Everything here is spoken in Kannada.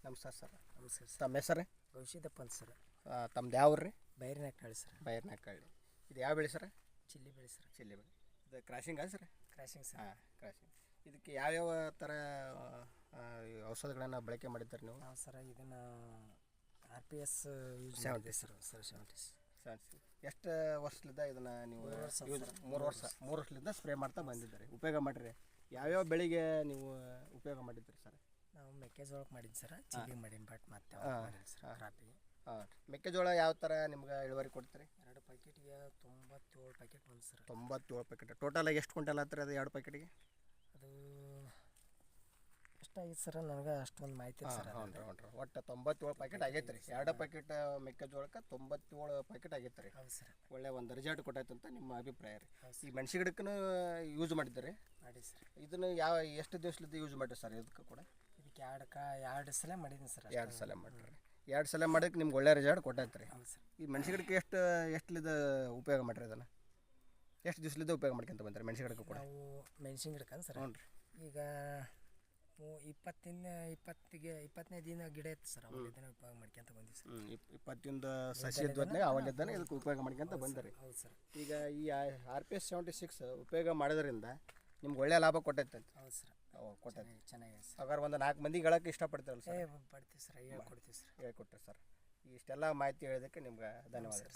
ನಮಸ್ಕಾರ ಸರ್. ನಮಸ್ಕಾರ ಸರ್. ತಮ್ಮ ಹೆಸರು? ಗವಿಸಿದ್ದಪ್ಪ ಅಂತ ಸರ್. ತಮ್ದು ಯಾವ ರೀ? ಬೈರ್ನಾಕಳ್ಳಿ ಸರ್. ಬೈರ್ನಾಕಳ್ಳಿ. ಇದು ಯಾವ ಬೆಳೆ ಸರ್? ಚಿಲ್ಲಿ ಬೆಳೆ ಸರ್. ಚಿಲ್ಲಿ ಬೆಳೆ. ಇದು ಕ್ರಾಸಿಂಗಾ ಸರ್? Crossing sir. ಹಾಂ, ಕ್ರಾಸಿಂಗ್. ಇದಕ್ಕೆ ಯಾವ್ಯಾವ ಥರ ಔಷಧಗಳನ್ನು ಬಳಕೆ ಮಾಡಿದ್ದಾರೆ ನೀವು? ನಾವು ಸರ್ ಇದನ್ನು RPS ಯೂಸ್ 70 ಮಾಡಿದೆ ಸರ್. 70. ಎಷ್ಟು ವರ್ಷದಿಂದ ಇದನ್ನು ನೀವು 3 ವರ್ಷ ಯೂಸ್? ಸರ್. 3 ವರ್ಷದಿಂದ ಸ್ಪ್ರೇ ಮಾಡ್ತಾ ಬಂದಿದ್ದಾರೆ. ಉಪಯೋಗ ಮಾಡಿರಿ. ಯಾವ್ಯಾವ ಬೆಳೆಗೆ ನೀವು ಉಪಯೋಗ ಮಾಡಿದ್ದೀರಿ ಸರ್? ನಾವು ಮೆಕ್ಕೆಜೋಳಕ್ಕೆ ಮಾಡಿದ್ದು ಸರ್. ಚಿಲ್ಲಿಗೆ ಮಾಡೀನಿ, ಬಟ್ ಮತ್ತೆ ಮಾಡಿಲ್ಲ ಸರ್ ಕ್ರಾಪಿಗೆ. ಹಾಂ, ಮೆಕ್ಕೆಜೋಳ ಯಾವ ಥರ ನಿಮ್ಗೆ ಇಳುವರಿ ಕೊಡ್ತೀರಿ? 2 ಪ್ಯಾಕೆಟ್ಗೆ 97 ಪ್ಯಾಕೆಟ್ ಬಂದು ಸರ್. 97 ಪ್ಯಾಕೆಟ್. ಟೋಟಲಾಗಿ ಎಷ್ಟು ಕ್ವಿಂಟಲ್ ಆಗ್ತದೆ ಅದು 2 ಪ್ಯಾಕೆಟ್ಗೆ? ಅದು ಎಷ್ಟಾಗಿತ್ತು ಸರ್, ನನಗೆ ಅಷ್ಟೊಂದು ಮಾಹಿತಿ ಇಲ್ಲ ಸರ್. ಹ್ಞೂ ಒಟ್ಟು 97 ಪ್ಯಾಕೆಟ್ ಆಗೈತೆ ರೀ. 2 ಪ್ಯಾಕೆಟ್ ಮೆಕ್ಕೆಜೋಳಕ್ಕೆ 97 ಪ್ಯಾಕೆಟ್ ಆಗೈತೆ ರೀ. ಹೌದು ಸರ್. ಒಳ್ಳೆ ಒಂದು ರಿಸಲ್ಟ್ ಕೊಟ್ಟೈತೆ ಅಂತ ನಿಮ್ಮ ಅಭಿಪ್ರಾಯ ರೀ. ಹೌದು ಈ ಮೆಣಸಿ ಗಿಡಕ್ಕೂ ಯೂಸ್ ಮಾಡಿದ್ದೀರಿ? ಮಾಡಿ ಸರ್. ಇದನ್ನು ಎಷ್ಟು ದಿವಸದಿಂದ ಯೂಸ್ ಮಾಡಿರಿ ಸರ್? ಇದಕ್ಕೆ ಕೂಡ ಇದಕ್ಕೆ 2 ಸಲ ಮಾಡಿದ್ದೀನಿ ಸರ್. 2 ಸಲ ಮಾಡಿರಿ. 2 ಸಲ ಮಾಡೋಕ್ಕೆ ನಿಮ್ಗೆ ಒಳ್ಳೆ ರಿಸಲ್ಟ್ ಕೊಟ್ಟೈತೆ ರೀ. ಹೌದು ಸರ್. ಈ ಮೆಣಸಿ ಗಿಡಕ್ಕೆ ಎಷ್ಟಲಿದ ಉಪಯೋಗ ಮಾಡಿರಿ ಅದನ್ನು? ಎಷ್ಟು ದಿವಸಲಿದ್ದ ಉಪಯೋಗ ಮಾಡ್ಕೊಂತ ಬಂದ್ರಿ ಮೆಣಸಿ ಗಿಡಕ್ಕೆ ಕೂಡ? ನಾವು ಮೆಣಸಿನ ಗಿಡಕ್ಕೆ ಸರ್. ಹ್ಞೂ ರೀ. ಈಗ 20ನೇ ದಿನ ಗಿಡ ಇತ್ತು ಸರ್. ಅವಾಗ ಇದನ್ನ ಉಪಯೋಗ ಮಾಡ್ಕೊಂತ ಬಂದಿವಿ ಸರ್. 20 ಸಸಿ ಇದ್ವೇ ಅವಾಗಿದ್ದಾನೆ ಇದಕ್ಕೆ ಉಪಯೋಗ ಮಾಡ್ಕೊಂತ ಬಂದಿರಿ. ಹೌದು ಸರ್. ಈಗ ಈ RPS 76 ಉಪಯೋಗ ಮಾಡೋದ್ರಿಂದ ನಿಮ್ಗೆ ಒಳ್ಳೆ ಲಾಭ ಕೊಟ್ಟೈತೆ ಅಂತ? ಹೌದು ಸರ್. ಕೊಟ್ಟೈತೆ. ಚೆನ್ನಾಗಿದೆ ಸರ್. ಹಾಗಾದ್ರೆ ಒಂದು 4 ಮಂದಿಗೆ ಹೇಳೋಕ್ಕೆ ಇಷ್ಟಪಡ್ತೀರಲ್ಲ ಸರ್? ಪಡ್ತೀವಿ ಸರ್, ಹೇಳ್ಕೊಡ್ತೀವಿ ಸರ್. ಹೇಳ್ಕೊಟ್ರಿ ಸರ್. ಇಷ್ಟೆಲ್ಲ ಮಾಹಿತಿ ಹೇಳೋದಕ್ಕೆ ನಿಮ್ಗೆ ಧನ್ಯವಾದ. ನಮಸ್ಕಾರ.